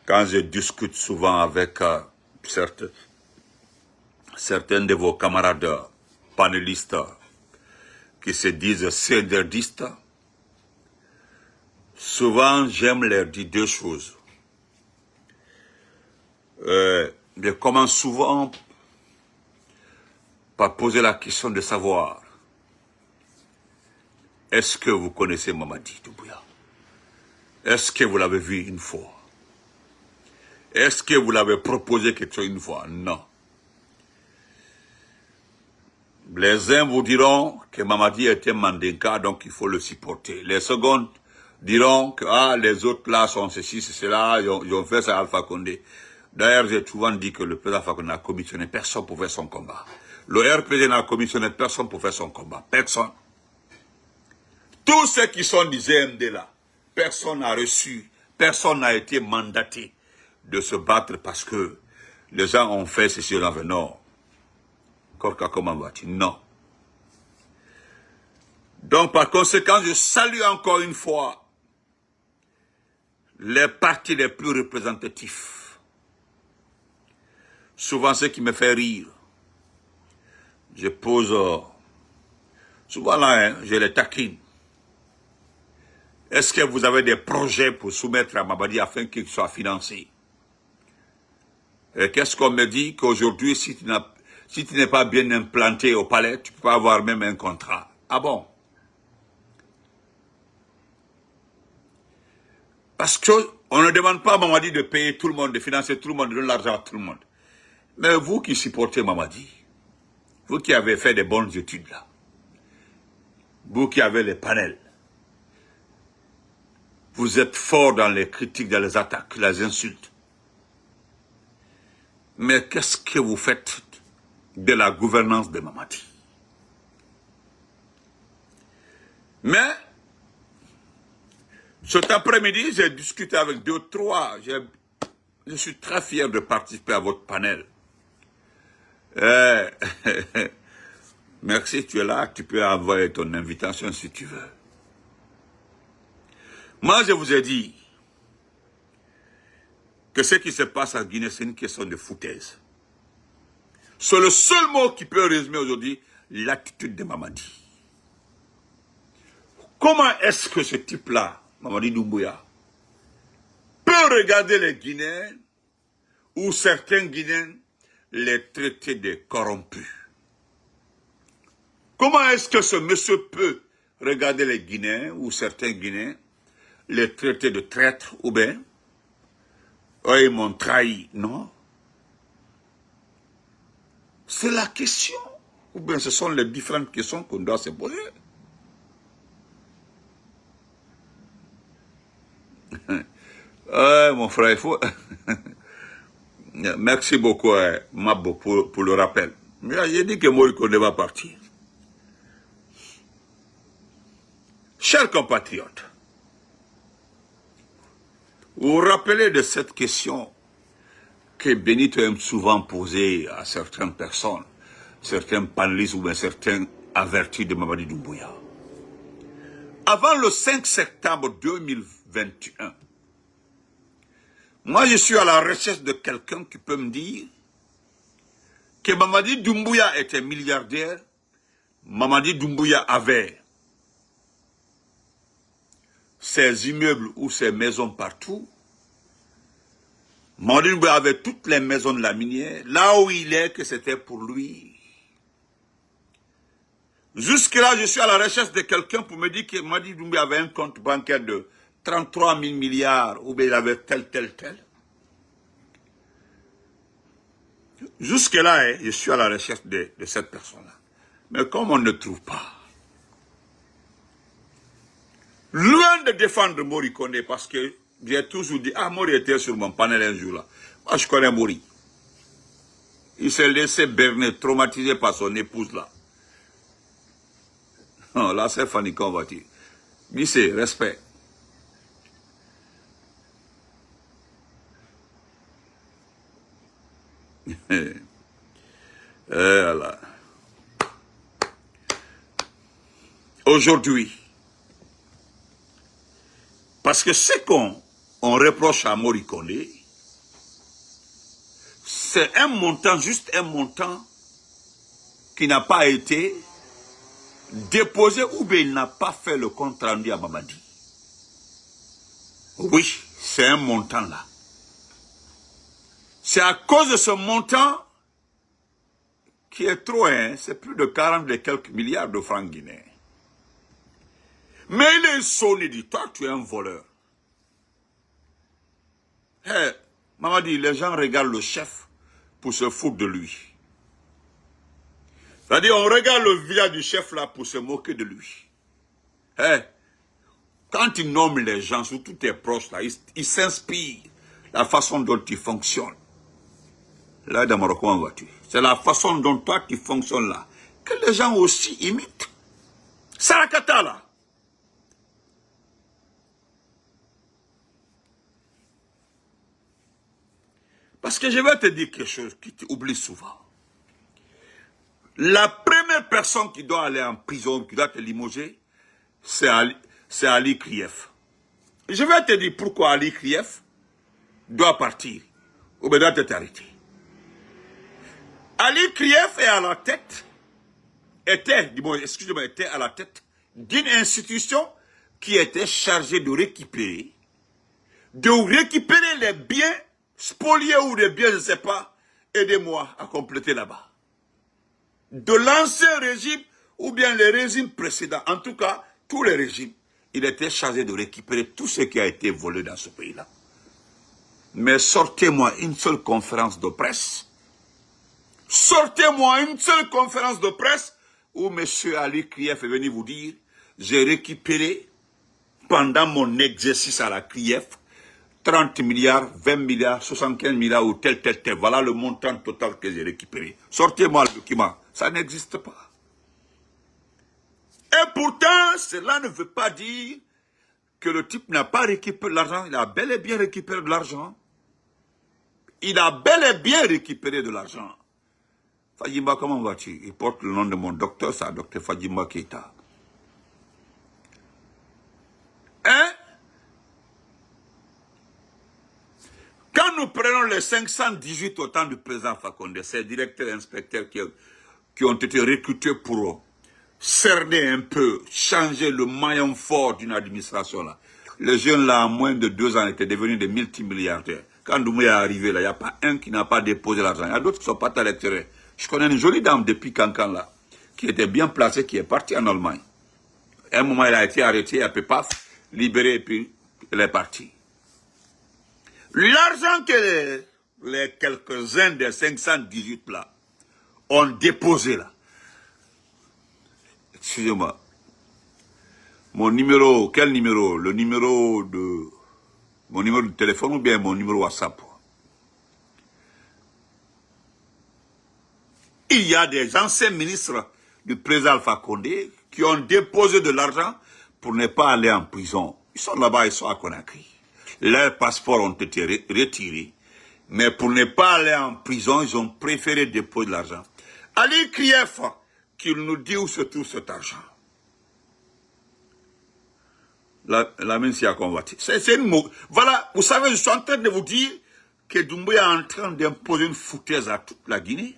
quand je discute souvent avec certains de vos camarades panélistes qui se disent céderdistes, souvent j'aime leur dire deux choses. Je commence souvent par poser la question de savoir, est-ce que vous connaissez Mamadi Doumbouya? Est-ce que vous l'avez vu une fois? Est-ce que vous l'avez proposé quelque chose une fois? Non. Les uns vous diront que Mamadi était Mandinka, donc il faut le supporter. Les secondes diront que les autres là sont ceci, c'est cela, ils ont fait ça à Alpha Condé. D'ailleurs, j'ai souvent dit que le président Alpha Condé n'a commissionné personne pour faire son combat. Le RPD n'a commissionné personne pour faire son combat. Personne. Tous ceux qui sont du ZMD là, personne n'a reçu, personne n'a été mandaté de se battre parce que les gens ont fait ceci dans le Nord. Korka, comment vas-tu? Non. Donc, par conséquent, je salue encore une fois les partis les plus représentatifs. Souvent, ce qui me fait rire, je pose, souvent là, je les taquine. Est-ce que vous avez des projets pour soumettre à Mamadi afin qu'il soit financé? Et qu'est-ce qu'on me dit? Qu'aujourd'hui, si tu n'es pas bien implanté au palais, tu ne peux pas avoir même un contrat. Ah bon? Parce qu'on ne demande pas à Mamadi de payer tout le monde, de financer tout le monde, de donner l'argent à tout le monde. Mais vous qui supportez Mamadi, vous qui avez fait des bonnes études là, vous qui avez les panels, vous êtes fort dans les critiques, dans les attaques, les insultes. Mais qu'est-ce que vous faites de la gouvernance de Mamadi? Mais, cet après-midi, j'ai discuté avec 2 ou 3. Je suis très fier de participer à votre panel. Merci, tu es là, tu peux envoyer ton invitation si tu veux. Moi, je vous ai dit que ce qui se passe en Guinée, c'est une question de foutaise. C'est le seul mot qui peut résumer aujourd'hui l'attitude de Mamadi. Comment est-ce que ce type-là, Mamadi Doumbouya, peut regarder les Guinéens ou certains Guinéens les traiter de corrompus? Comment est-ce que ce monsieur peut regarder les Guinéens ou certains Guinéens les traiter de traîtres ou bien ils m'ont trahi? Non. C'est la question. Ou bien ce sont les différentes questions qu'on doit se poser. Mon frère, il faut... Merci beaucoup, Mabo, pour le rappel. Mais j'ai dit que Morikone va partir. Chers compatriotes, vous vous rappelez de cette question que Benito aime souvent poser à certaines personnes, certains panélistes ou bien certains avertis de Mamadi Doumbouya. Avant le 5 septembre 2021, moi je suis à la recherche de quelqu'un qui peut me dire que Mamadi Doumbouya était milliardaire, Mamadi Doumbouya avait ses immeubles ou ses maisons partout. Mamadi Doumbouya avait toutes les maisons de la minière, là où il est, que c'était pour lui. Jusque-là, je suis à la recherche de quelqu'un pour me dire que Mamadi Doumbouya avait un compte bancaire de 33 000 milliards, ou bien il avait tel. Jusque-là, je suis à la recherche de cette personne-là. Mais comme on ne trouve pas, loin de défendre Morikone, parce que j'ai toujours dit, Mori était sur mon panel un jour là. Moi, je connais Mori. Il s'est laissé berner, traumatisé par son épouse là. Non, là, c'est Fanny Convati. Mais c'est respect. Voilà. Aujourd'hui, parce que ce qu'on reproche à Morikone, c'est un montant, juste un montant, qui n'a pas été déposé ou bien il n'a pas fait le compte rendu à Mamadi. Oui, c'est un montant là. C'est à cause de ce montant qui est trop, hein, c'est plus de 40 et quelques milliards de francs guinéens. Mais il est sonné, il dit, toi tu es un voleur. Hey, Mamadi, les gens regardent le chef pour se foutre de lui. C'est-à-dire, on regarde le visage du chef là pour se moquer de lui. Hey, quand il nomme les gens, surtout tes proches là, il s'inspire la façon dont tu fonctionnes. Là, dans Morocco, comment vas-tu? C'est la façon dont toi tu fonctionnes là, que les gens aussi imitent. Sarakata là. Parce que je vais te dire quelque chose qui t'oublie souvent. La première personne qui doit aller en prison, qui doit te limoger, c'est Ali Krief. Je vais te dire pourquoi Ali Krief doit partir ou bien doit être arrêté. Ali Krief est à la tête, était à la tête d'une institution qui était chargée de récupérer les biens spoliés ou des biens, je ne sais pas, aidez-moi à compléter là-bas. De l'ancien régime ou bien les régimes précédents, en tout cas, tous les régimes, il était chargé de récupérer tout ce qui a été volé dans ce pays-là. Mais sortez-moi une seule conférence de presse. Sortez-moi une seule conférence de presse où M. Ali Krief est venu vous dire, j'ai récupéré pendant mon exercice à la Krief 30 milliards, 20 milliards, 75 milliards ou tel. Voilà le montant total que j'ai récupéré. Sortez-moi le document. Ça n'existe pas. Et pourtant, cela ne veut pas dire que le type n'a pas récupéré l'argent. Il a bel et bien récupéré de l'argent. Il a bel et bien récupéré de l'argent. Fadjimba, comment vas-tu? Il porte le nom de mon docteur, ça, docteur Fadjimba Keita. Hein? Quand nous prenons les 518 au temps du président Fakonde, ces directeurs et inspecteurs qui ont été recrutés pour cerner un peu, changer le maillon fort d'une administration là. Les jeunes là, en moins de 2 ans, étaient devenus des multimilliardaires. Quand Doumbouya est arrivé là, il n'y a pas un qui n'a pas déposé l'argent. Il y a d'autres qui sont pas à l'extérieur. Je connais une jolie dame depuis Cancan là, qui était bien placée, qui est partie en Allemagne. À un moment, elle a été arrêtée, elle peut pas libérer et puis elle est partie. L'argent que les quelques-uns des 518 là ont déposé là. Excusez-moi. Mon numéro, quel numéro? Le numéro de... Mon numéro de téléphone ou bien mon numéro WhatsApp? Il y a des anciens ministres du président Alpha Condé qui ont déposé de l'argent pour ne pas aller en prison. Ils sont là-bas, ils sont à Conakry. Leurs passeports ont été retirés. Mais pour ne pas aller en prison, ils ont préféré déposer de l'argent. Ali Krief, qu'il nous dit où se trouve cet argent. La main s'y a convoité. Voilà, vous savez, je suis en train de vous dire que Doumbouya est en train d'imposer une foutaise à toute la Guinée.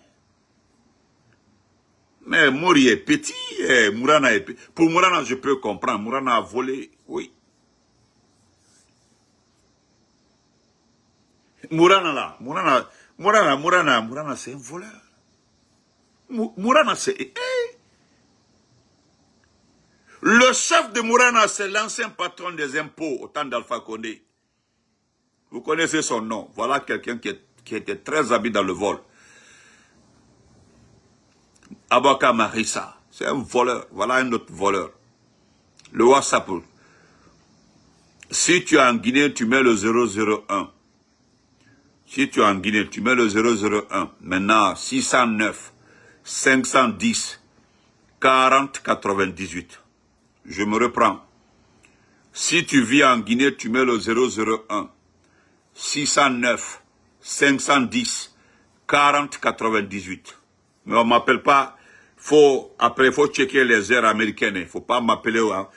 Mais Mori est petit, et Mourana est petit. Pour Mourana, je peux comprendre. Mourana a volé, oui. Mourana là, Mourana c'est un voleur. Mourana c'est... Le chef de Mourana, c'est l'ancien patron des impôts au temps d'Alpha Condé. Vous connaissez son nom. Voilà quelqu'un qui était très habile dans le vol. Abaka Marissa, c'est un voleur. Voilà un autre voleur. Le WhatsApp. Si tu es en Guinée, tu mets le 001. Si tu es en Guinée, tu mets le 001. Maintenant, 609, 510, 40, 98. Je me reprends. Si tu vis en Guinée, tu mets le 001, 609, 510, 40, 98. Mais on ne m'appelle pas. Après, il faut checker les heures américaines. Il ne faut pas m'appeler. Hein.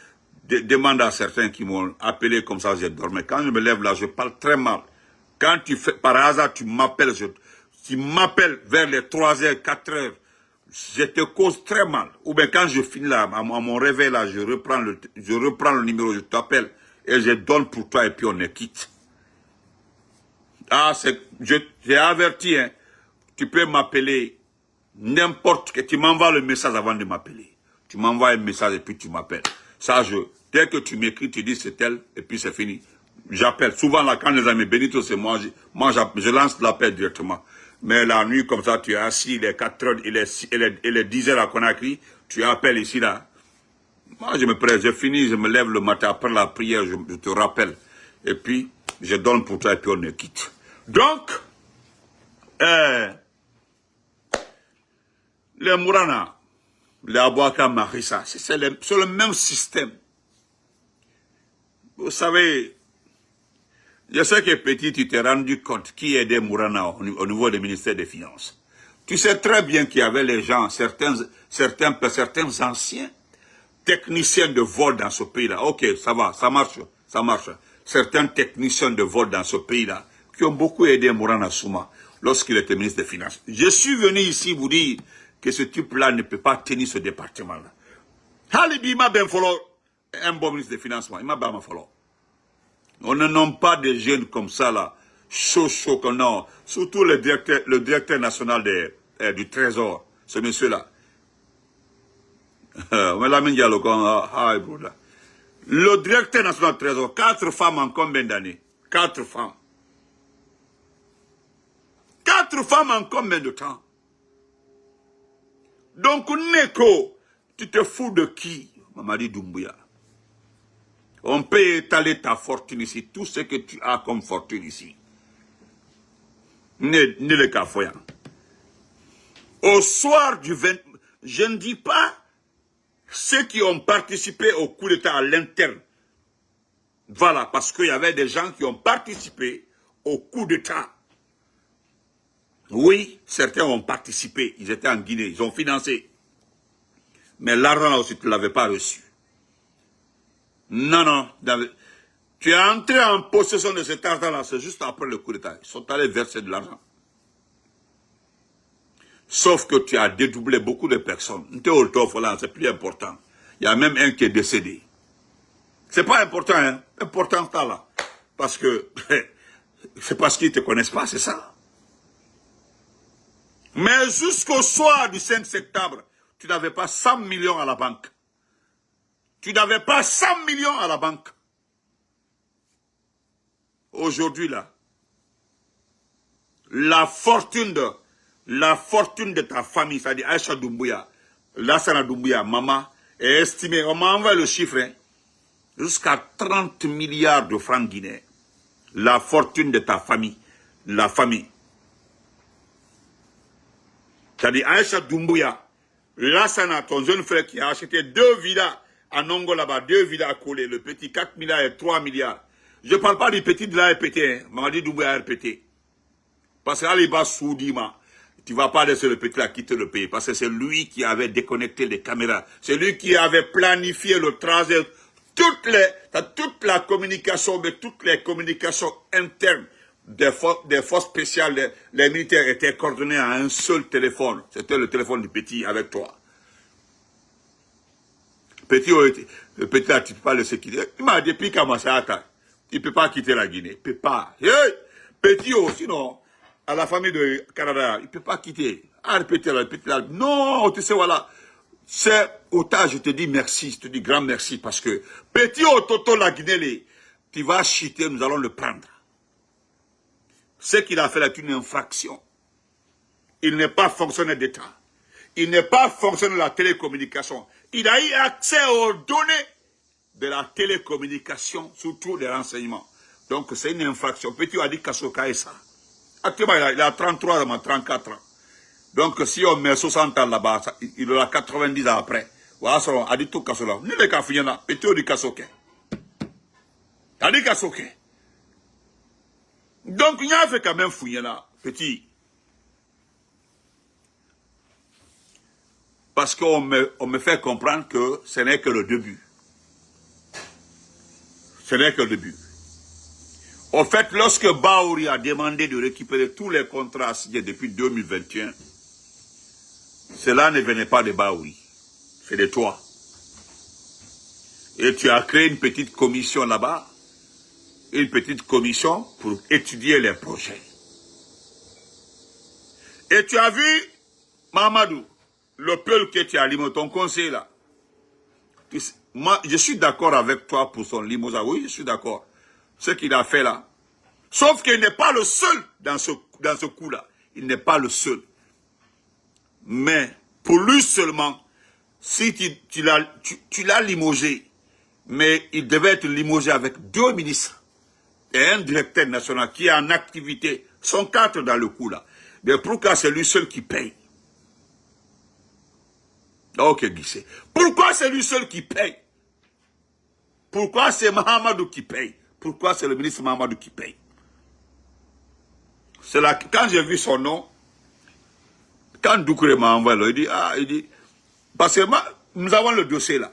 Demande à certains qui m'ont appelé comme ça, j'ai dormi. Quand je me lève là, je parle très mal. Quand tu fais, par hasard, tu m'appelles, tu m'appelles vers les 3h, 4h, je te cause très mal. Ou bien quand je finis là, à mon réveil là, je reprends le numéro, je t'appelle et je donne pour toi et puis on est quitte. Ah, j'ai averti, hein. Tu peux m'appeler n'importe que, tu m'envoies le message avant de m'appeler. Tu m'envoies un message et puis tu m'appelles. Ça, dès que tu m'écris, tu dis c'est elle et puis c'est fini. J'appelle. Souvent là, quand les amis Benito, c'est moi, je lance l'appel directement. Mais la nuit, comme ça, tu es assis, il est 4 heures, il est 10 heures à Conakry, tu appelles ici là. Moi, je me prête, je finis, je me lève le matin après la prière, je te rappelle. Et puis, je donne pour toi et puis on est quitte. Donc, les Mourana, les Abouaka Marissa, c'est le même système. Vous savez, je sais que petit, tu t'es rendu compte qui aidait Mourana au niveau du ministère des Finances. Tu sais très bien qu'il y avait les gens, certains anciens techniciens de vol dans ce pays-là. Ok, ça va, ça marche. Certains techniciens de vol dans ce pays-là qui ont beaucoup aidé Mourana Souma lorsqu'il était ministre des Finances. Je suis venu ici vous dire que ce type-là ne peut pas tenir ce département-là. Halibi, il m'a bien fallu un bon ministre des Finances, il m'a bien fallu. On ne nomme pas des jeunes comme ça, là, chaud, non. Surtout le directeur national du Trésor, ce monsieur-là. Le directeur national du Trésor, 4 femmes en combien d'années? 4 femmes. 4 femmes en combien de temps? Donc, Neko, tu te fous de qui, Mamadi Doumbouya? On peut étaler ta fortune ici, tout ce que tu as comme fortune ici. Ne le cafoyant. Au soir du 20, je ne dis pas ceux qui ont participé au coup d'État à l'interne. Voilà, parce qu'il y avait des gens qui ont participé au coup d'État. Oui, certains ont participé, ils étaient en Guinée, ils ont financé. Mais l'argent aussi, tu ne l'avais pas reçu. Non, tu es entré en possession de cet argent-là, c'est juste après le coup d'État. Ils sont allés verser de l'argent. Sauf que tu as dédoublé beaucoup de personnes. C'est plus important. Il y a même un qui est décédé. C'est pas important, hein. Important ça là. Parce que c'est parce qu'ils ne te connaissent pas, c'est ça. Mais jusqu'au soir du 5 septembre, tu n'avais pas 100 millions à la banque. Tu n'avais pas 100 millions à la banque. Aujourd'hui, là, la fortune de ta famille, c'est-à-dire Aïcha Doumbouya, Lassana Doumbouya, maman, est estimée, on m'a envoyé le chiffre, hein, jusqu'à 30 milliards de francs guinéens. La fortune de ta famille, la famille. C'est-à-dire Aïcha Doumbouya, Lassana, ton jeune frère qui a acheté 2 villas à Nongo là-bas, 2 villas à Kolé, le petit 4 milliards et 3 milliards. Je ne parle pas du petit de la RPT, hein. Mamadi Doumbouya RPT. Parce qu'Aliba Soudima, tu ne vas pas laisser le petit là quitter le pays. Parce que c'est lui qui avait déconnecté les caméras. C'est lui qui avait planifié le trajet. Toute la communication, mais toutes les communications internes des forces spéciales, les militaires étaient coordonnés à un seul téléphone. C'était le téléphone du petit avec toi. Le petit là, tu ne peux pas laisser quitter. Il m'a dit, depuis Kamasata, il ne peut pas quitter la Guinée. Il ne peut pas. Hey, petit, sinon, à la famille de Canada, il ne peut pas quitter. Ah, le petit là. Non, tu sais, voilà. C'est autant, je te dis merci, je te dis grand merci, parce que petit au Toto la Guinée, tu vas chiter, nous allons le prendre. Ce qu'il a fait là est une infraction. Il n'est pas fonctionnaire d'État. Il n'est pas fonctionnaire de la télécommunication. Il a eu accès aux données de la télécommunication, surtout des renseignements. Donc c'est une infraction. Petit a dit Kasoka et ça. Actuellement, il a 33 ans, 34 ans. Donc si on met 60 ans là-bas, il aura 90 ans après. Voilà, a dit tout Kasola. Ni les Kafouina, petit a dit Kasoke. A dit Kasoke. Donc il y a fait quand même Fouina, petit. Parce qu'on me fait comprendre que ce n'est que le début. Ce n'est que le début. Au fait, lorsque Baouri a demandé de récupérer tous les contrats signés depuis 2021, cela ne venait pas de Baouri, c'est de toi. Et tu as créé une petite commission là-bas, une petite commission pour étudier les projets. Et tu as vu, Mahamadou, le peuple que tu as limogé, ton conseil là. Moi, je suis d'accord avec toi pour son limousin. Oui, je suis d'accord. Ce qu'il a fait là. Sauf qu'il n'est pas le seul dans ce coup-là. Il n'est pas le seul. Mais pour lui seulement, si tu l'as limogé, mais il devait être limogé avec 2 ministres et un directeur national qui est en activité, sont 4 dans le coup là. Mais pourquoi c'est lui seul qui paye? Ok, Guissé. Pourquoi c'est lui seul qui paye? Pourquoi c'est Mahamadou qui paye? Pourquoi c'est le ministre Mahamadou qui paye? C'est là, quand j'ai vu son nom, quand Doucouré m'a envoyé, il dit, parce que nous avons le dossier là.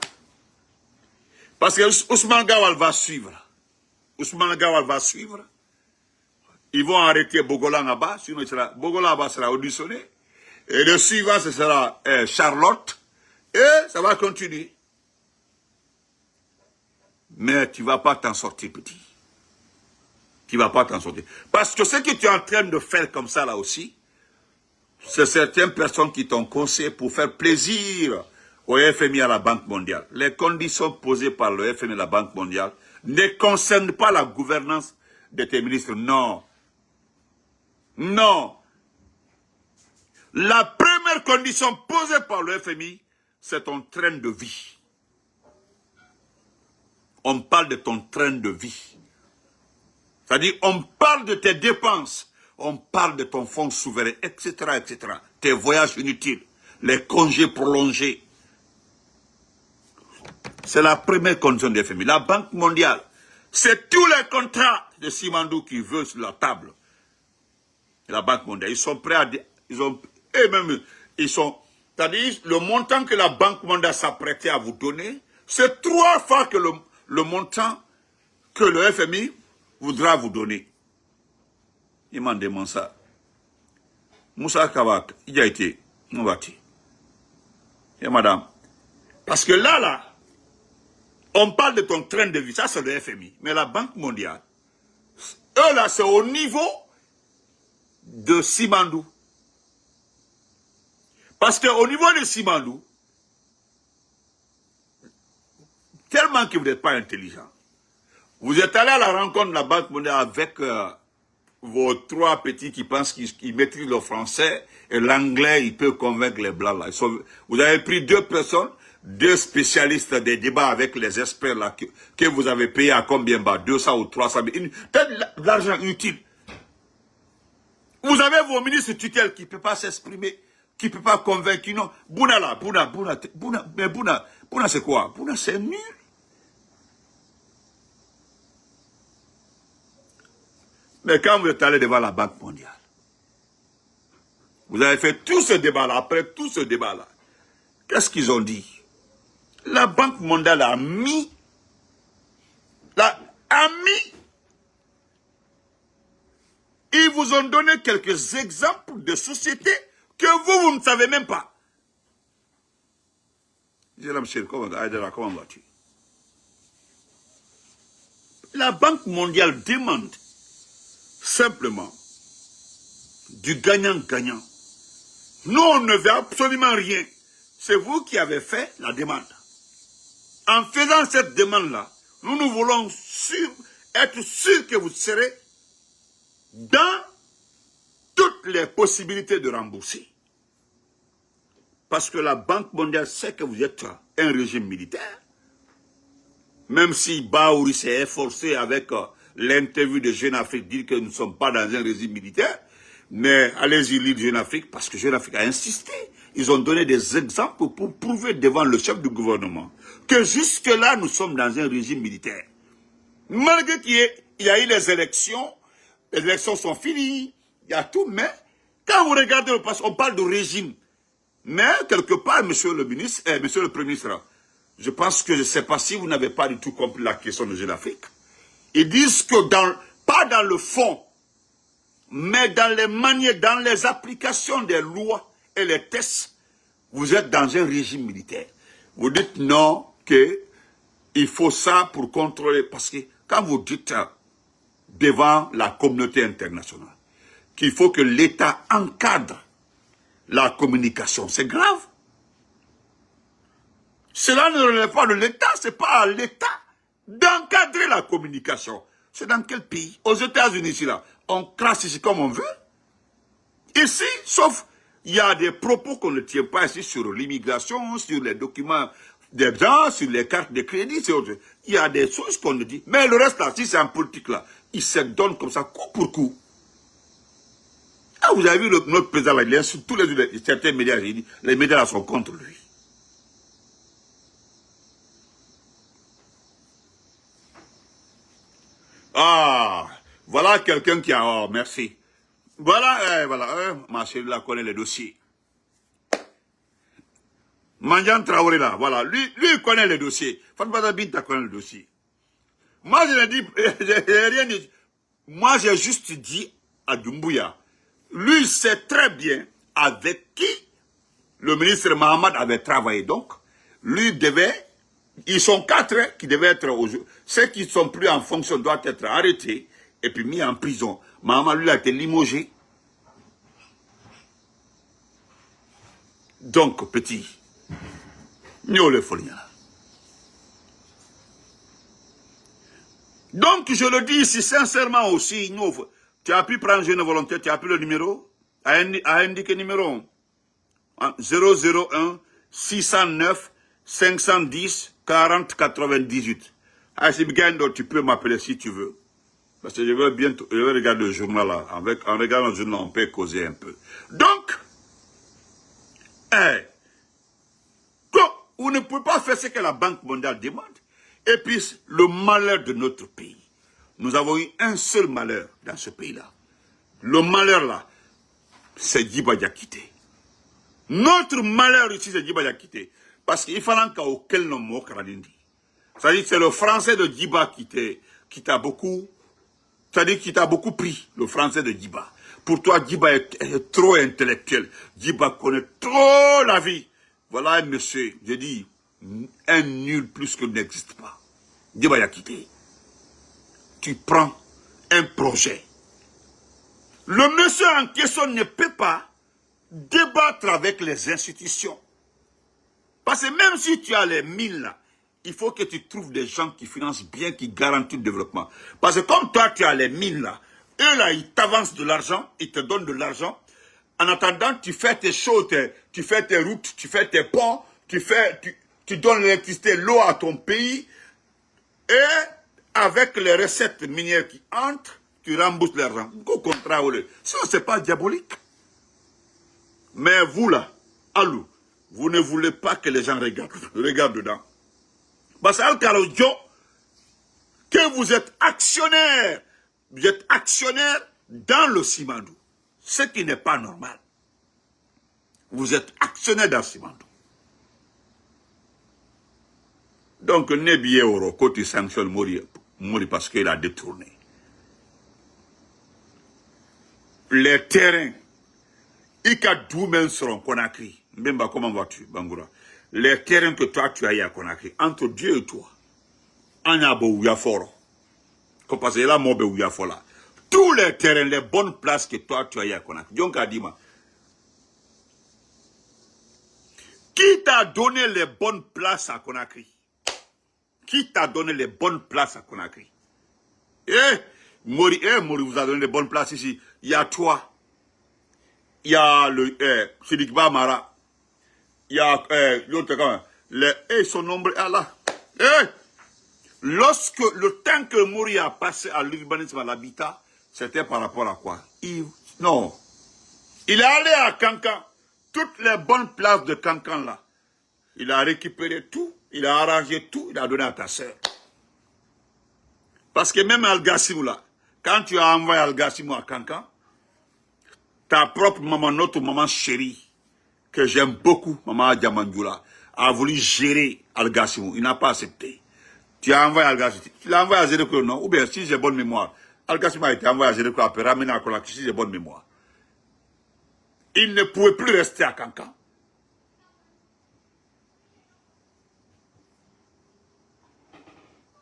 Parce que Ousmane Gawal va suivre. Ousmane Gawal va suivre. Ils vont arrêter Bogolan là-bas, sinon Bogolan là-bas sera auditionné. Et le suivant, ce sera Charlotte. Et ça va continuer. Mais tu ne vas pas t'en sortir, petit. Tu ne vas pas t'en sortir. Parce que ce que tu es en train de faire comme ça, là aussi, c'est certaines personnes qui t'ont conseillé pour faire plaisir au FMI et à la Banque mondiale. Les conditions posées par le FMI et la Banque mondiale ne concernent pas la gouvernance de tes ministres. Non. Non. La première condition posée par le FMI, c'est ton train de vie. On parle de ton train de vie. C'est-à-dire, on parle de tes dépenses, on parle de ton fonds souverain, etc., etc. Tes voyages inutiles, les congés prolongés. C'est la première condition du FMI. La Banque mondiale, c'est tous les contrats de Simandou qui veut sur la table. La Banque mondiale, ils sont prêts à... C'est-à-dire, le montant que la Banque mondiale s'apprêtait à vous donner, c'est 3 fois que le montant que le FMI voudra vous donner. Il m'a demandé ça. Moussa Kawak, il a été, on va dire. Et madame, parce que là, on parle de ton train de vie, ça c'est le FMI. Mais la Banque mondiale, eux là, c'est au niveau de Simandou. Parce qu'au niveau de Simandou, tellement que vous n'êtes pas intelligent, vous êtes allé à la rencontre de la Banque mondiale avec vos 3 petits qui pensent qu'ils maîtrisent le français et l'anglais, ils peuvent convaincre les blancs là. Vous avez pris 2 personnes, 2 spécialistes des débats avec les experts là, que vous avez payé à combien bas, 200 ou 300 000, peut-être de l'argent inutile. Vous avez vos ministres tutelles qui ne peuvent pas s'exprimer, qui ne peuvent pas convaincre, non. Bouna là, mais Bouna c'est quoi? Bouna c'est nul. Mais quand vous êtes allé devant la Banque mondiale, vous avez fait tout ce débat-là, après tout ce débat-là, qu'est-ce qu'ils ont dit? La Banque mondiale a mis, ils vous ont donné quelques exemples de sociétés que vous ne savez même pas. Comment vas-tu? La Banque mondiale demande simplement du gagnant-gagnant. Nous, on ne veut absolument rien. C'est vous qui avez fait la demande. En faisant cette demande-là, nous voulons être sûrs que vous serez dans toutes les possibilités de rembourser. Parce que la Banque mondiale sait que vous êtes un régime militaire. Même si Baouri s'est efforcé avec l'interview de Jeune Afrique, dire que nous ne sommes pas dans un régime militaire, mais allez-y lire Jeune Afrique, parce que Jeune Afrique a insisté. Ils ont donné des exemples pour prouver devant le chef du gouvernement que jusque-là, nous sommes dans un régime militaire. Malgré qu'il y a eu les élections sont finies, il y a tout, mais quand vous regardez le passé, on parle de régime. Mais quelque part, monsieur le ministre, monsieur le Premier ministre, je ne sais pas si vous n'avez pas du tout compris la question de Jeune Afrique. Ils disent que pas dans le fond, mais dans les manières, dans les applications des lois et les tests, vous êtes dans un régime militaire. Vous dites non, qu'il faut ça pour contrôler, parce que quand vous dites devant la communauté internationale qu'il faut que l'État encadre la communication, c'est grave. Cela ne relève pas de l'État, c'est pas à l'État d'encadrer la communication. C'est dans quel pays? Aux États-Unis, ici, là, on crasse ici comme on veut. Ici, sauf, il y a des propos qu'on ne tient pas ici sur l'immigration, sur les documents des gens, sur les cartes de crédit, c'est autre. Il y a des choses qu'on ne dit. Mais le reste, là, si c'est en politique, là, il se donne comme ça, coup pour coup. Ah, vous avez vu notre président, là, il insulte tous certains médias, les médias là sont contre lui. Ah, voilà quelqu'un qui a... Oh, merci. Voilà, ma chérie là connaît les dossiers. Mandian Traoré là, voilà, lui il connaît les dossiers. Fatma Binta connaît le dossier. Moi je n'ai dit, j'ai rien dit. Moi j'ai juste dit à Doumbouya, lui il sait très bien avec qui le ministre Mahamad avait travaillé. Donc, lui devait, ils sont 4 qui devaient être au jeu. Ceux qui ne sont plus en fonction doivent être arrêtés et puis mis en prison. Mahamad lui a été limogé. Donc, petit, nous le folie. Donc, je le dis ici sincèrement aussi, nous, tu as pu prendre jeune volontaire, tu as pu le numéro, à indiquer numéro 001 609 510 40 98. Ah, si tu peux m'appeler si tu veux. Parce que je vais regarder le journal là. En regardant le journal, on peut causer un peu. Donc, vous ne pouvez pas faire ce que la Banque mondiale demande. Et puis, le malheur de notre pays. Nous avons eu un seul malheur dans ce pays-là. Le malheur là, c'est Djiba Diakité. Notre malheur ici, c'est Djiba Diakité. Parce qu'il fallait qu'auquel nom mot Kradindi. C'est-à-dire que c'est le français de Djiba qui t'a beaucoup... C'est-à-dire qu'il t'a beaucoup pris, le français de Djiba. Pour toi, Djiba est trop intellectuel. Djiba connaît trop la vie. Voilà un monsieur, j'ai dit, un nul plus que n'existe pas. Djiba Diakité. Tu prends un projet. Le monsieur en question ne peut pas débattre avec les institutions. Parce que même si tu as les 1000 là, il faut que tu trouves des gens qui financent bien, qui garantissent le développement. Parce que comme toi, tu as les 1000 là, eux là, ils t'avancent de l'argent, ils te donnent de l'argent. En attendant, tu fais tes choses, tu fais tes routes, tu fais tes ponts, tu donnes l'électricité, l'eau à ton pays. Et avec les recettes minières qui entrent, tu rembourses l'argent. Au contraire, ça, c'est pas diabolique. Mais vous là, allô, vous ne voulez pas que les gens regardent dedans. Parce que vous êtes actionnaire dans le Simandou. Ce qui n'est pas normal. Vous êtes actionnaire dans le Simandou. Donc, Nebiye Oro, quand tu sanctionnes Mori parce qu'il a détourné. Les terrains, Ika Doumen seront Conakry. Mbemba, comment vas-tu, Bangoura? Les terrains que toi, tu as eu à Conakry, entre Dieu et toi, Anyabo Ouyaforo, parce que là, Mobe Ouyafola, tous les terrains, les bonnes places que toi, tu as eu à Conakry. Donc, Adima, qui t'a donné les bonnes places à Conakry? Qui t'a donné les bonnes places à Conakry? Mori vous a donné les bonnes places ici. Il y a toi. Il y a le Sidikba Mara. Il y a l'autre quand même. Ils sont nombreux. Allah. Lorsque le temps que Mori a passé à l'urbanisme, à l'habitat, c'était par rapport à quoi? Non. Il est allé à Kankan. Toutes les bonnes places de Kankan là. Il a récupéré tout. Il a arrangé tout. Il a donné à ta sœur. Parce que même Al-Gassimou là, quand tu as envoyé Al-Gassimou à Kankan, ta propre maman, notre maman chérie, que j'aime beaucoup, maman Adjamandjoula, a voulu gérer Al-Gassimou. Il n'a pas accepté. Tu as envoyé Al-Gassimou. Tu l'as envoyé à Zéro non? Ou bien, si j'ai bonne mémoire, Al-Qassem a été envoyé à Genève après ramener à Conakry, si j'ai bonne mémoire. Il ne pouvait plus rester à Cancan.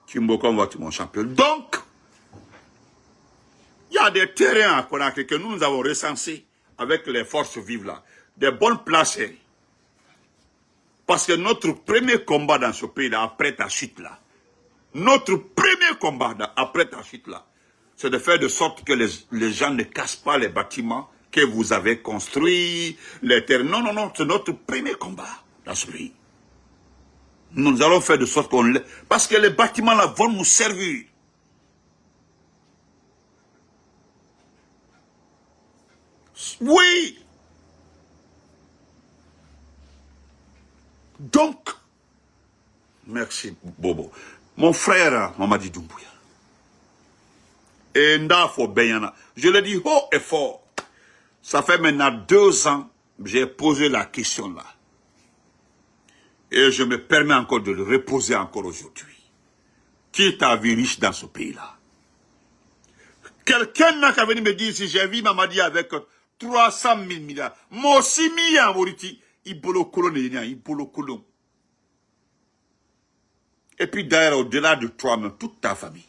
Kimbo voit mon champion. Donc, il y a des terrains à Conakry que nous avons recensés avec les forces vives là. Des bonnes places. Parce que notre premier combat dans ce pays-là, après ta chute là, notre premier combat après ta chute là, c'est de faire de sorte que les gens ne cassent pas les bâtiments que vous avez construits, les terres. Non, non, non, c'est notre premier combat dans ce pays. Nous allons faire de sorte qu'on... Parce que les bâtiments là vont nous servir. Oui. Donc, merci Bobo. Mon frère Mamadi Doumbouya. Et Ndafo Benyana. Je le dis haut et fort. Ça fait maintenant 2 ans que j'ai posé la question là. Et je me permets encore de le reposer encore aujourd'hui. Qui est ta vie riche dans ce pays-là? Quelqu'un n'a qu'à venir me dire si j'ai vu Mamadi avec 300 000 milliards. Moi aussi, milliards, Moriti. Ibolo Kolon, Ibolo Kolon. Et puis d'ailleurs, au-delà de toi-même, toute ta famille.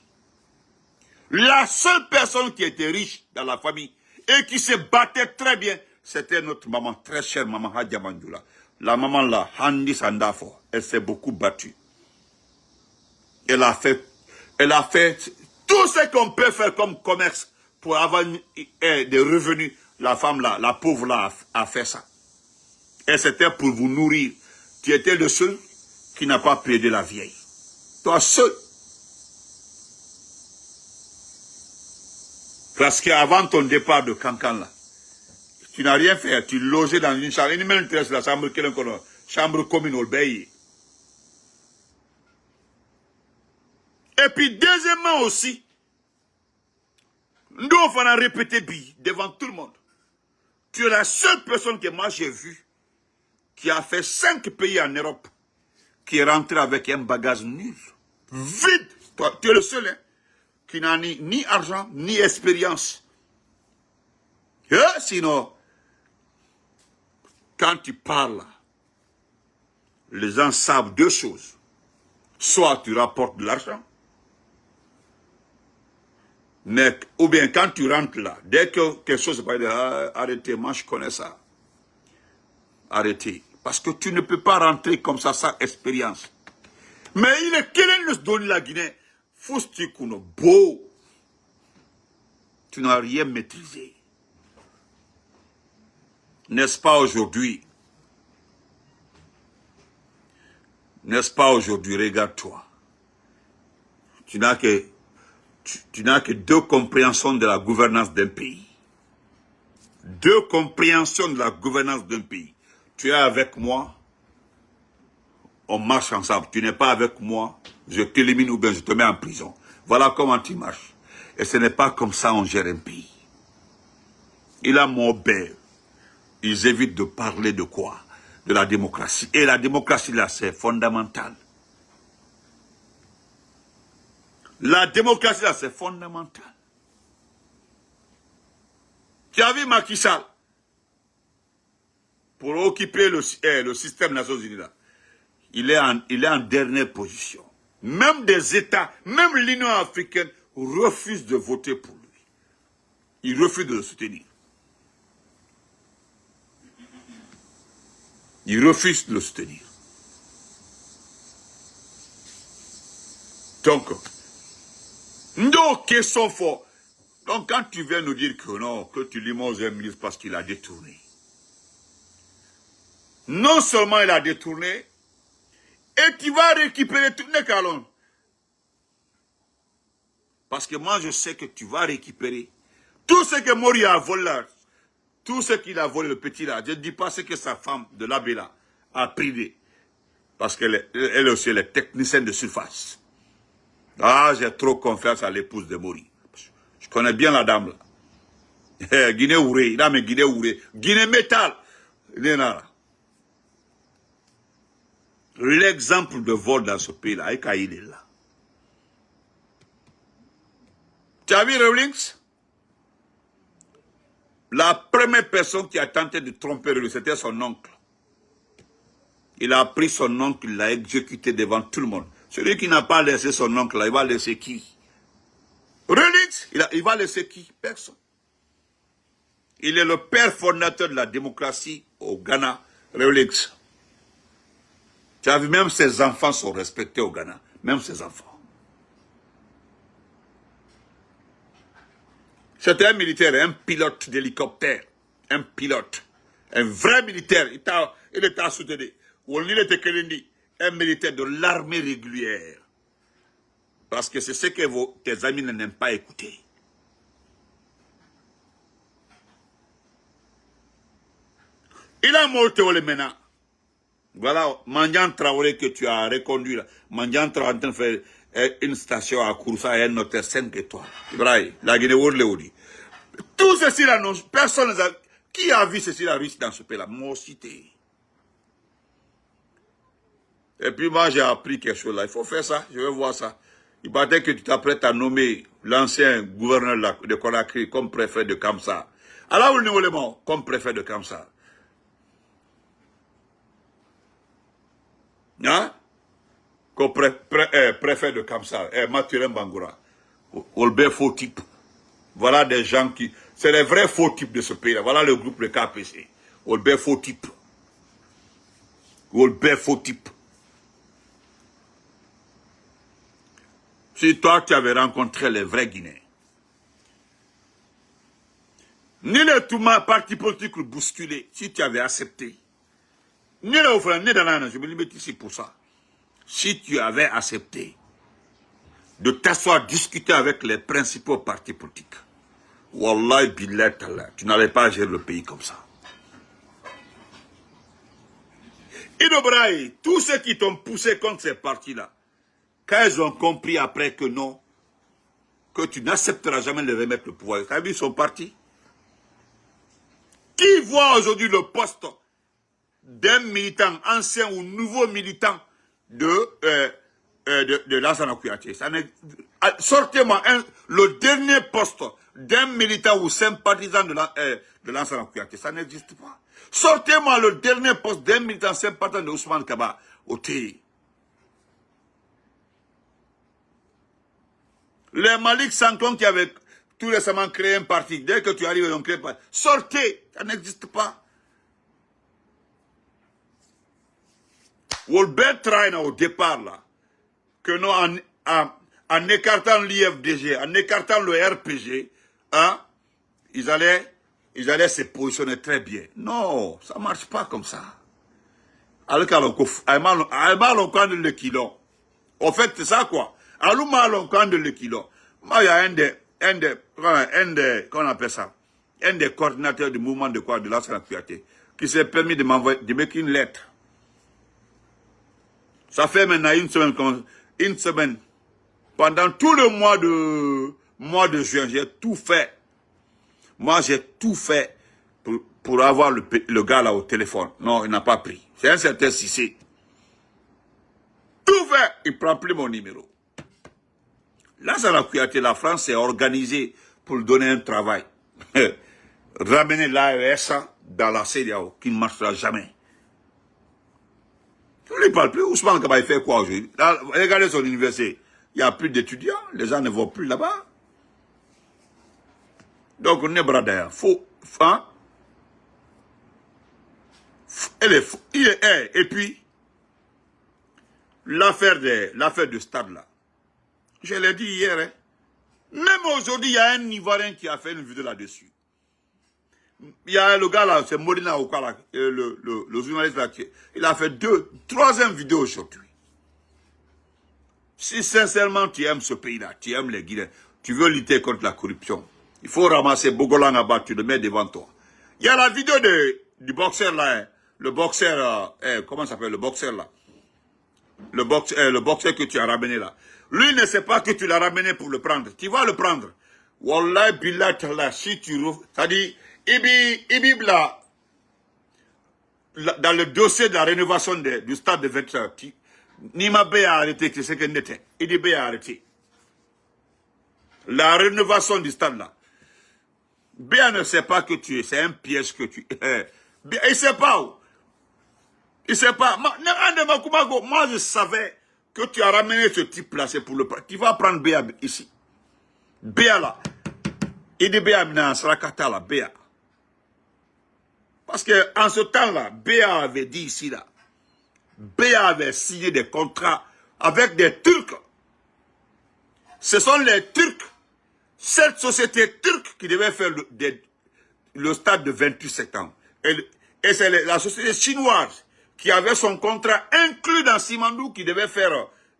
La seule personne qui était riche dans la famille et qui se battait très bien, c'était notre maman, très chère maman Hadja Mandoula. La maman là, Handi Sandafo, elle s'est beaucoup battue. Elle a fait tout ce qu'on peut faire comme commerce pour avoir des revenus. La femme là, la pauvre là, a fait ça. Et c'était pour vous nourrir. Tu étais le seul qui n'a pas plaidé la vieille. Toi seul. Parce qu'avant ton départ de Cancan là, tu n'as rien fait. Tu logeais dans une chambre. Il même la chambre commune au pays. Et puis deuxièmement aussi, nous on va répéter devant tout le monde. Tu es la seule personne que moi j'ai vue qui a fait 5 pays en Europe, qui est rentré avec un bagage nul, vide. Toi, tu es le seul qui n'a ni argent, ni expérience. Sinon, quand tu parles, les gens savent 2 choses. Soit tu rapportes de l'argent, mais, ou bien quand tu rentres là, dès que quelque chose se passe, arrêtez, moi je connais ça. Arrêtez. Parce que tu ne peux pas rentrer comme ça sans expérience. Mais il est quel nous donne la Guinée? Foustikuno, beau. Tu n'as rien maîtrisé. N'est-ce pas aujourd'hui? N'est-ce pas aujourd'hui? Regarde-toi. Tu n'as que 2 compréhensions de la gouvernance d'un pays. 2 compréhensions de la gouvernance d'un pays. Tu es avec moi, on marche ensemble. Tu n'es pas avec moi, je t'élimine ou bien je te mets en prison. Voilà comment tu marches. Et ce n'est pas comme ça on gère un pays. Il a mon père. Ils évitent de parler de quoi? De la démocratie. Et la démocratie là, c'est fondamental. La démocratie là, c'est fondamental. Tu as vu Macky Sall pour occuper le système des Nations Unies là. Il est en dernière position. Même des États, même l'Union africaine refuse de voter pour lui. Ils refusent de le soutenir. Ils refusent de le soutenir. Donc, nos questions fortes. Donc, quand tu viens nous dire que non, que tu limoses un ministre parce qu'il a détourné. Non seulement il a détourné, et tu vas récupérer tout le calon. Parce que moi, je sais que tu vas récupérer tout ce que Mori a volé là. Tout ce qu'il a volé, le petit là. Je ne dis pas ce que sa femme de l'abbé là a privé. Parce qu'elle aussi, elle est technicienne de surface. Ah, j'ai trop confiance à l'épouse de Mori. Je connais bien la dame là. Guinée Ouré, il a mes Guinée Ouré. Guinée Métal. L'exemple de vol dans ce pays-là, il est là. Tu as vu Rawlings? La première personne qui a tenté de tromper lui, c'était son oncle. Il a pris son oncle, il l'a exécuté devant tout le monde. Celui qui n'a pas laissé son oncle, là, il va laisser qui? Rawlings, il va laisser qui? Personne. Il est le père fondateur de la démocratie au Ghana, Rawlings. Tu as vu, même ses enfants sont respectés au Ghana. Même ses enfants. C'était un militaire, un pilote d'hélicoptère. Un pilote. Un vrai militaire. Il était soutenu. Il était un militaire de l'armée régulière. Parce que c'est ce que tes amis n'aiment pas écouter. Il a monté maintenant. Voilà, Mandian Traoré que tu as reconduit là. Mandian Traoré en train de faire une station à Kouroussa et un hôtel 5 étoiles. Ibrahim, la Guinée-World. Tout ceci là, personne n'a... Qui a vu ceci là riche dans ce pays là? Moi aussi. Et puis moi j'ai appris quelque chose là. Il faut faire ça, je vais voir ça. Il paraît que tu t'apprêtes à nommer l'ancien gouverneur de Conakry comme préfet de Kamsa. Alors où nous sommes comme préfet de Kamsa. Hein? Comme préfet de Kamsa, Mathurin Bangoura. Olbert faux type. Voilà des gens qui... C'est les vrais faux types de ce pays-là. Voilà le groupe, le KPC. Olbert faux type. Olbert faux type. Si toi, tu avais rencontré les vrais Guinéens, ni le tout parti politique bousculé, si tu avais accepté, ni le offrande, ni dans la je me limite ici pour ça. Si tu avais accepté de t'asseoir, discuter avec les principaux partis politiques, Wallahi billah tallah, tu n'allais pas gérer le pays comme ça. Idobraï, tous ceux qui t'ont poussé contre ces partis-là, quand ils ont compris après que non, que tu n'accepteras jamais de remettre le pouvoir, tu as vu, ils sont partis. Qui voit aujourd'hui le poste d'un militant, ancien ou nouveau militant de Lansana Kouyaté? Sortez-moi le dernier poste d'un militant ou sympathisant de Lansana Kouyaté. Ça n'existe pas. Sortez-moi le dernier poste d'un militant sympathisant de Ousmane Kaba au TI. Les Malik Santon qui avaient tout récemment créé un parti, dès que tu arrives, ils ont créé un parti. Sortez, ça n'existe pas. Wolbert Traina au départ là, que nous en écartant l'IFDG, en écartant le RPG, hein, ils allaient se positionner très bien. Non, ça ne marche pas comme ça. Alors qu'à le kilo. En fait, c'est ça quoi. Aluma le kilo. Moi, il y a comment on appelle ça? Un des coordinateurs du mouvement de quoi, de Lansana Kouyaté, qui s'est permis de m'écrire une lettre. Ça fait maintenant une semaine. Pendant tout le mois de juin, j'ai tout fait. Moi, j'ai tout fait pour avoir le gars là au téléphone. Non, il n'a pas pris. C'est un certain Cissé. Tout fait, il ne prend plus mon numéro. Lansana Kouyaté, la France s'est organisée pour lui donner un travail. Ramener l'AES dans la CEDEAO, qui ne marchera jamais. Je ne lui parle plus. Ousmane Kaba, il fait quoi aujourd'hui? Regardez son université. Il n'y a plus d'étudiants. Les gens ne vont plus là-bas. Donc, on est bradé. Faux. Hein? Et puis, l'affaire de stade là. Je l'ai dit hier. Hein? Même aujourd'hui, il y a un Ivoirien qui a fait une vidéo là-dessus. Il y a le gars là, c'est Molina ou quoi là, le journaliste là, il a fait troisième vidéo aujourd'hui. Si sincèrement tu aimes ce pays-là, tu aimes les Guinéens, tu veux lutter contre la corruption, il faut ramasser Bogolan à bas, tu le mets devant toi. Il y a la vidéo du boxeur là, hein, le boxeur, comment ça s'appelle, le boxeur là. Le boxeur que tu as ramené là. Lui ne sait pas que tu l'as ramené pour le prendre. Tu vas le prendre. Wallah billah là, si tu rouvres, c'est-à-dire, Ibi là, dans le dossier de la rénovation du stade de 20 heures, Nima B a arrêté, c'est ce qu'il n'était. Ibi B a arrêté. La rénovation du stade là. Béa ne sait pas que tu es. C'est un piège que tu es. Il ne sait pas où. Il ne sait pas. Moi, je savais que tu as ramené ce type-là. C'est pour le... Tu vas prendre Béa ici. Béa là. Il dit Béa maintenant, Sarakata là, Béa. Parce qu'en ce temps-là, Béa avait dit ici là. Béa avait signé des contrats avec des Turcs. Ce sont les Turcs. Cette société turque qui devait faire le stade de 28 septembre. Et c'est la société chinoise qui avait son contrat inclus dans Simandou qui devait faire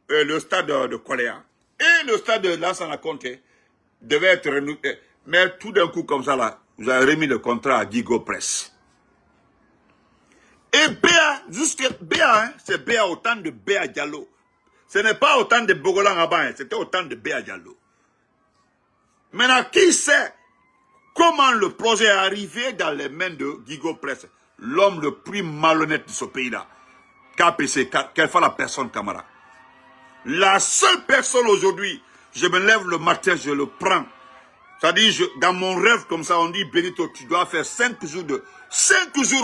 le stade de Koléa. Et le stade de Lansana Conté devait être renouvelé. Mais tout d'un coup comme ça là, vous avez remis le contrat à Gigo Press. Et Béa, Béa, c'est Béa autant de Béa Diallo. Ce n'est pas autant de Bogolan Aban, c'était autant de Béa Diallo. Maintenant, qui sait comment le projet est arrivé dans les mains de Gigo Press, l'homme le plus malhonnête de ce pays-là, KPC, quelle fois la personne Camara. La seule personne aujourd'hui, je me lève le matin, je le prends. C'est-à-dire, dans mon rêve comme ça, on dit, Benito, tu dois faire 5 jours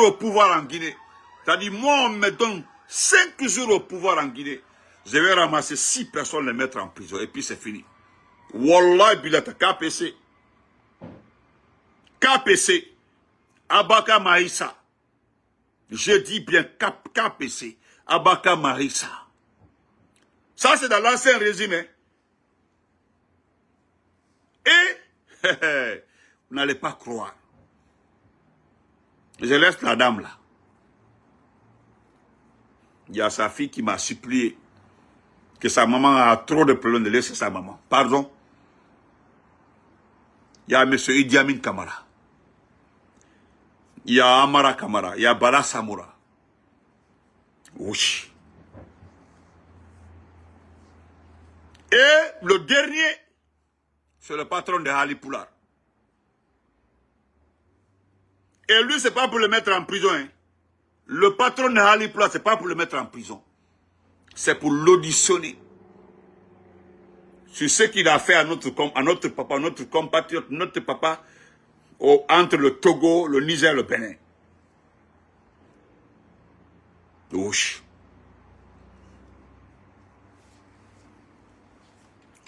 au pouvoir en Guinée. C'est-à-dire, moi, on me donne 5 jours au pouvoir en Guinée. Je vais ramasser 6 personnes, les mettre en prison, et puis c'est fini. Wallah bilata KPC. KPC. Abaka Marissa. Je dis bien KPC. Abaka Marissa. Ça c'est dans l'ancien régime. Hein. Et vous n'allez pas croire. Je laisse la dame là. Il y a sa fille qui m'a supplié que sa maman a trop de problèmes de laisser sa maman. Pardon. Il y a M. Idi Amin Kamara. Il y a Amara Kamara. Il y a Bala Samoura. Oui. Et le dernier, c'est le patron de Ali Poulard. Et lui, c'est pas pour le mettre en prison. Hein. Le patron de Ali Poulard, c'est pas pour le mettre en prison. C'est pour l'auditionner. Sur ce qu'il a fait à notre papa, notre compatriote, notre papa, entre le Togo, le Niger, le Bénin. Ouch.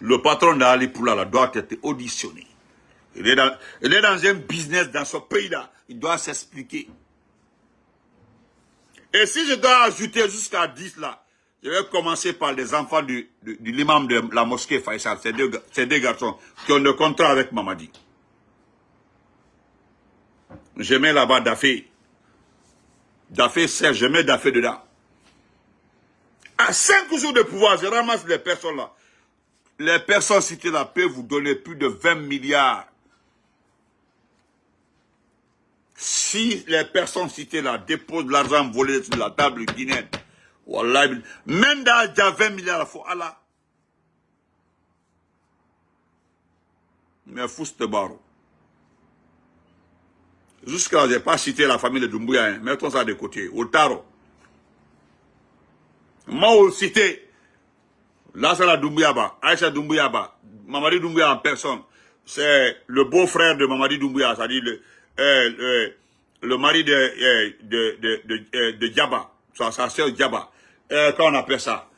Le patron d'Ali Poula doit être auditionné. Il est dans un business dans ce pays-là. Il doit s'expliquer. Et si je dois ajouter jusqu'à 10 là, je vais commencer par les enfants de l'imam de la mosquée Faisal, ces deux garçons qui ont le contrat avec Mamadi. Je mets là-bas Dafé. Dafé sert, je mets Dafé dedans. À 5 jours de pouvoir, je ramasse les personnes là. Les personnes citées là peuvent vous donner plus de 20 milliards. Si les personnes citées là déposent l'argent volé sur la table guinéenne, Wallah, même dans 20 milliards, il faut Allah. Mais fous de barreau. Jusqu'à je n'ai pas cité la famille de Doumbouya, hein. Mettons ça de côté. Oltaro. Moi, on cité. Là, c'est la Doumbouya, Aïcha Doumbouya, Mamadi Doumbouya en personne. C'est le beau-frère de Mamadi Doumbouya, c'est-à-dire le mari de Djaba, sa sœur Djaba. Quand on appelle ça.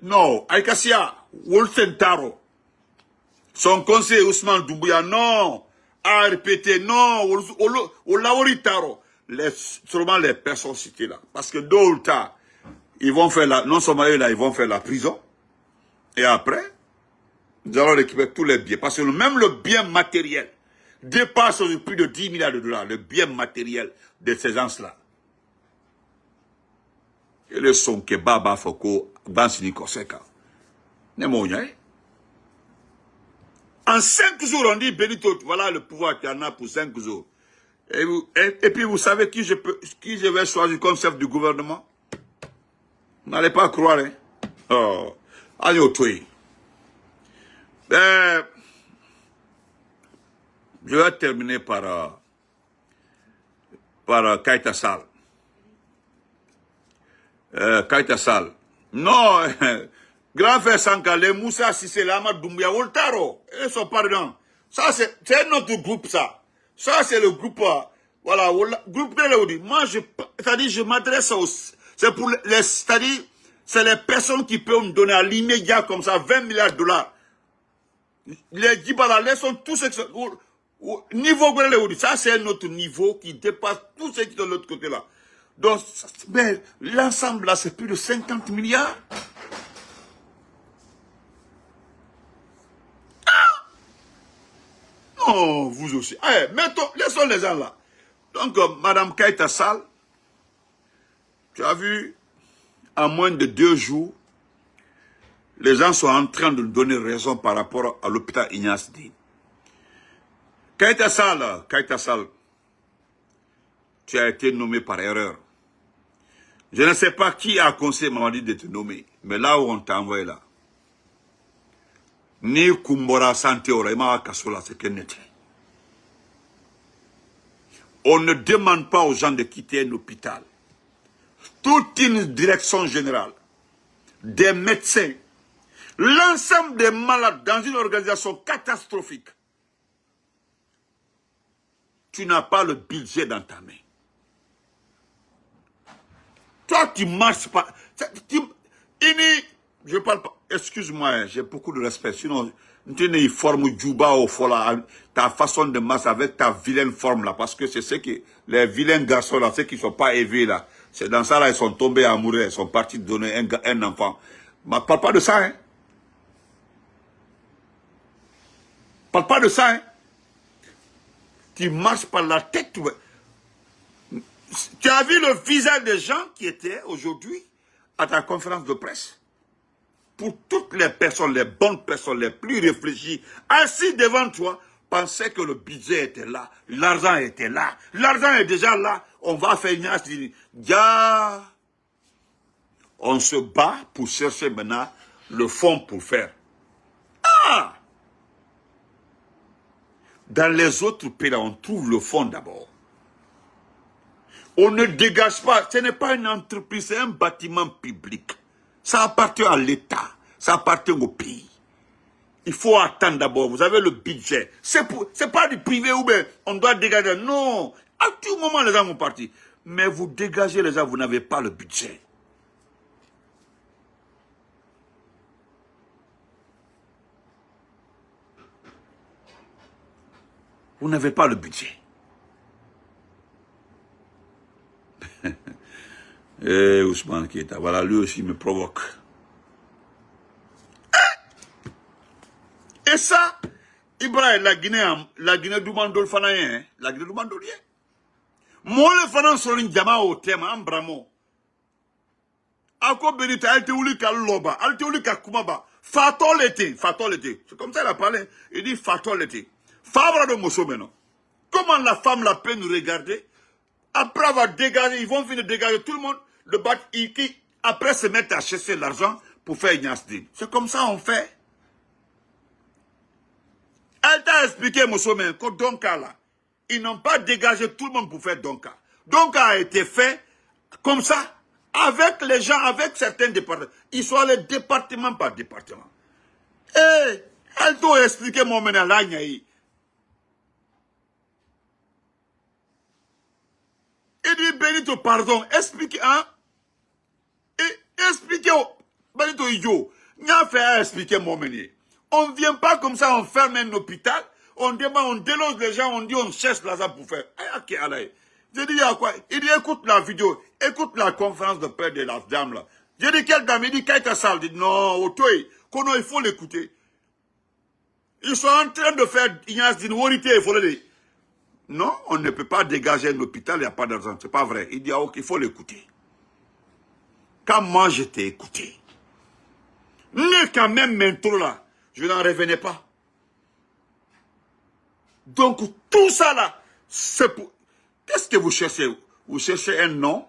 Non, Aïkassia, Wolfen Taro. Son conseiller Ousmane Doumbouya, non. A répété, non, Olaori Taro. Seulement les personnes citées là. Parce que d'autres, ils vont faire non seulement là, ils vont faire la prison. Et après, nous allons récupérer tous les biens. Parce que même le bien matériel dépasse plus de 10 milliards de dollars. Le bien matériel de ces gens-là. Et le son que Baba Foko, Bansini Koseka. En 5 jours, on dit Benito, voilà le pouvoir qu'il y en a pour 5 jours. Et puis vous savez qui je vais choisir comme chef du gouvernement? Vous n'allez pas croire, hein? Oh, allez au toit. Je vais terminer par Kaita Sall. Kaita Sall. Non, Grand frère Sanka, les Moussa Sissé, Lamad Doumbia, Oltaro, ils sont pas dedans. Ça, c'est notre groupe, ça. Ça, c'est le groupe, voilà, groupe de l'Audi. Moi, c'est-à-dire, je m'adresse aux, c'est pour les, c'est-à-dire, c'est les personnes qui peuvent me donner à l'immédiat, comme ça, 20 milliards de dollars. Les Djibala, les sont tous, niveau de l'Audi. Ça, c'est notre niveau qui dépasse tout ce qui est de l'autre côté, là. Donc, mais l'ensemble, là, c'est plus de 50 milliards. Oh, vous aussi. Allez, mettons, laissons les gens là. Donc, Madame Keïta Sall, tu as vu, en moins de 2 jours, les gens sont en train de nous donner raison par rapport à l'hôpital Ignace Dine. Keïta Sall, tu as été nommé par erreur. Je ne sais pas qui a conseillé Mamadi de te nommer, mais là où on t'a envoyé là, ni Kumbora Santé Oraima Kassola, c'est qu'elle n'était. On ne demande pas aux gens de quitter un hôpital. Toute une direction générale, des médecins, l'ensemble des malades dans une organisation catastrophique. Tu n'as pas le budget dans ta main. Toi, tu ne marches pas. Je parle pas. Excuse-moi, j'ai beaucoup de respect. Sinon, tu forme Djouba au fola, ta façon de marcher avec ta vilaine forme là. Parce que c'est ce que les vilains garçons là, ceux qui ne sont pas élevés là. C'est dans ça là, ils sont tombés amoureux, ils sont partis donner un enfant. Mais parle pas de ça, hein. Parle pas de ça, hein. Tu marches par la tête. Tu as vu le visage des gens qui étaient aujourd'hui à ta conférence de presse? Pour toutes les personnes, les bonnes personnes, les plus réfléchies, assis devant toi, pensaient que le budget était là, l'argent était là. L'argent est déjà là, on va faire une ya. On se bat pour chercher maintenant le fond pour faire. Ah! Dans les autres pays, là, on trouve le fond d'abord. On ne dégage pas, ce n'est pas une entreprise, c'est un bâtiment public. Ça appartient à l'État, ça appartient au pays. Il faut attendre d'abord, vous avez le budget. C'est pas du privé ou bien on doit dégager. Non, à tout moment les gens vont partir. Mais vous dégagez les gens, vous n'avez pas le budget. Vous n'avez pas le budget. Eh, Ousmane Keïta, voilà, lui aussi me provoque. Et ça, Ibrahim, la Guinée du Mandol Fanayen, la Guinée du Mandolien. Moi, le Fanan Solin Djama au thème, Ambramo. Ako Benita, elle te ouli ka loba, elle te ouli ka kumaba. Fatol était. C'est comme ça qu'il a parlé. Il dit fatol était. Favre de Mosso maintenant. Comment la femme la peut nous regarder? Après avoir dégagé, ils vont venir dégager tout le monde. Le bat, après se mettre à chercher l'argent pour faire Ignace Dine. C'est comme ça on fait. Elle t'a expliqué, Moussomen, que Donka là, ils n'ont pas dégagé tout le monde pour faire Donka. Donka a été fait comme ça, avec les gens, avec certains départements. Ils sont allés département par département. Et elle t'a expliqué mon ménage. Il dit, Benito, pardon, expliquez, hein? Expliquez, Benito Idio, n'a fait expliquer mon ménage. On ne vient pas comme ça, on ferme un hôpital, on déloge les gens, on dit on cherche l'argent pour faire. Je dis à quoi? Il dit écoute la vidéo, écoute la conférence de presse de la dame là. Je dis quelle dame? Il dit Keïta Sall. Il dit non, Otoy, Kono, il faut l'écouter. Ils sont en train de faire Ignace Dine, il faut le dire. Non, on ne peut pas dégager un hôpital, il n'y a pas d'argent. C'est pas vrai. Il dit ah, ok, il faut l'écouter. Quand moi je t'ai écouté, mais quand même maintenant là, je n'en revenais pas. Donc, tout ça là, c'est pour... Qu'est-ce que vous cherchez? Vous cherchez un nom?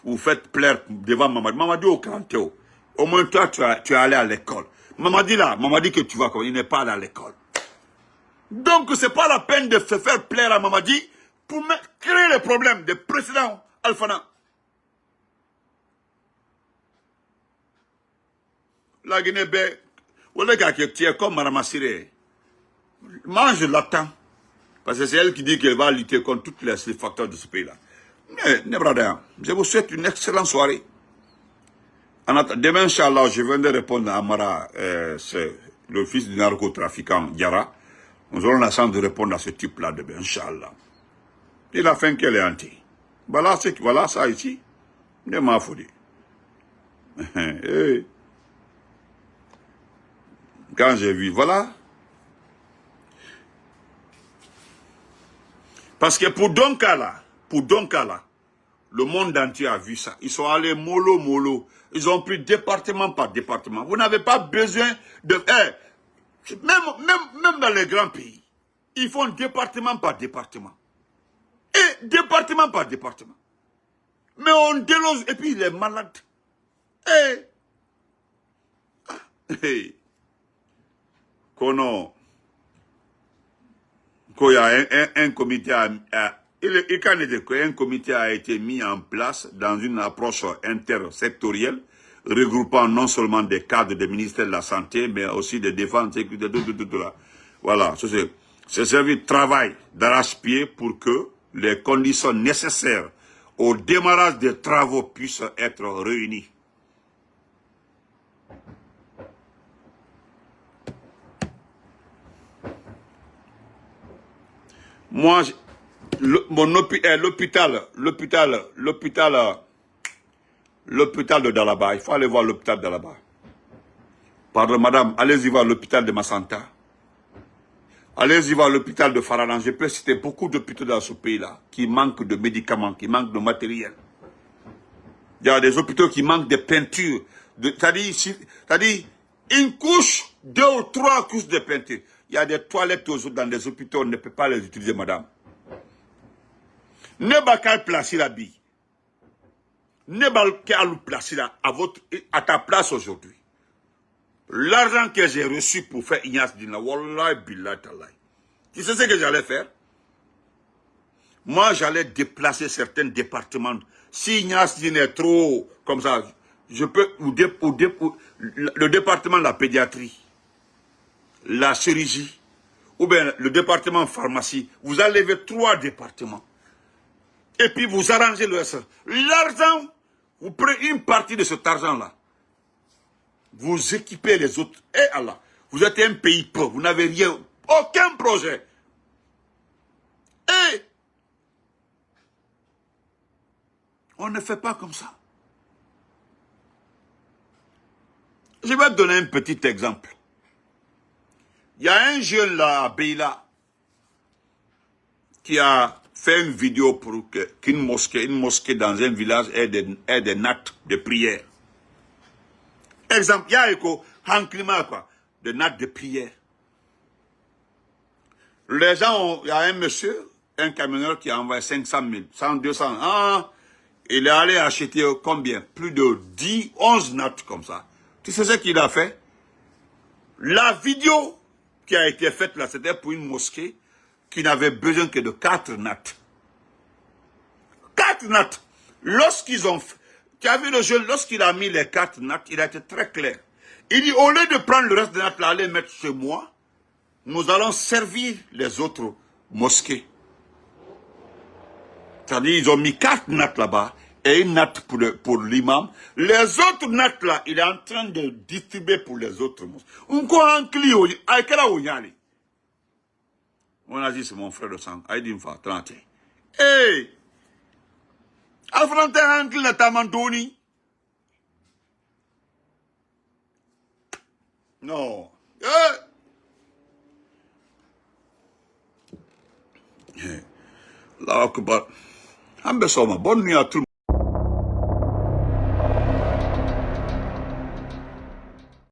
Vous faites plaire devant Mamadi. Mamadi au Kantéo. Au moins, toi, tu es allé à l'école. Mamadi là, Mamadi que tu vas, il n'est pas allé à l'école. Donc, ce n'est pas la peine de se faire plaire à Mamadi pour créer les problèmes des précédents Alphana. La Guinée, voilà qui est comme Mme Assiré. Moi, je l'attends. Parce que c'est elle qui dit qu'elle va lutter contre tous les facteurs de ce pays-là. Mais, Nebrada, je vous souhaite une excellente soirée. Demain, Inch'Allah, je viendrai répondre à Mara, c'est le fils du narcotrafiquant Diara. Nous aurons la chance de répondre à ce type-là demain, Inch'Allah. Il a fait qu'elle est anti. Voilà ça ici. Ne m'a foutu. Quand j'ai vu, voilà. Parce que pour Donkala, le monde entier a vu ça. Ils sont allés mollo. Ils ont pris département par département. Vous n'avez pas besoin de... même dans les grands pays, ils font département par département. Et département par département. Mais on déloge, et puis il est malade. Qu'il y a un comité un comité a été mis en place dans une approche intersectorielle, regroupant non seulement des cadres des ministères de la Santé, mais aussi de défense, sécurité, tout là. Voilà, c'est servi de travail d'arrache-pied pour que les conditions nécessaires au démarrage des travaux puissent être réunies. Moi, l'hôpital de Dalaba, il faut aller voir l'hôpital de Dalaba. Pardon, madame, allez-y voir l'hôpital de Massanta. Allez-y voir l'hôpital de Faranan. Je peux citer beaucoup d'hôpitaux dans ce pays-là qui manquent de médicaments, qui manquent de matériel. Il y a des hôpitaux qui manquent de peinture. C'est-à-dire, une couche, 2 ou 3 couches de peinture. Il y a des toilettes dans des hôpitaux, on ne peut pas les utiliser, madame. Ne pas qu'à placer la bille. Ne pas qu'à placer à ta place aujourd'hui. L'argent que j'ai reçu pour faire Ignace Dina, Wallah Billah Tallah. Tu sais ce que j'allais faire? Moi, j'allais déplacer certains départements. Si Ignace Dina est trop comme ça, je peux, le département de la pédiatrie, la chirurgie, ou bien le département pharmacie, vous enlevez 3 départements. Et puis vous arrangez le reste. L'argent, vous prenez une partie de cet argent-là. Vous équipez les autres. Et Allah, vous êtes un pays pauvre, vous n'avez rien, aucun projet. Et on ne fait pas comme ça. Je vais te donner un petit exemple. Il y a un jeune là, à Beila, qui a fait une vidéo pour qu'une mosquée dans un village ait des nattes de prière. Exemple, il y a des nattes de prière. Les gens il y a un monsieur, un camionneur qui a envoyé 500 000, 100, 200. Il est allé acheter combien? Plus de 10, 11 nattes comme ça. Tu sais ce qu'il a fait? La vidéo qui a été faite là, c'était pour une mosquée qui n'avait besoin que de 4 nattes. 4 nattes. Lorsqu'ils ont fait, tu as vu le jeune, lorsqu'il a mis les 4 nattes, il a été très clair. Il dit, au lieu de prendre le reste des nattes là, aller mettre chez moi, nous allons servir les autres mosquées. C'est-à-dire, ils ont mis 4 nattes là-bas et une natte pour l'imam. Les autres nattes là, il est en train de distribuer pour les autres mosquées. On a dit, c'est mon frère de sang. Aïdi Mfa, 30. Hey! Alfrante Ankli na Tamandoni. Non. Là, bonne nuit à tout le monde.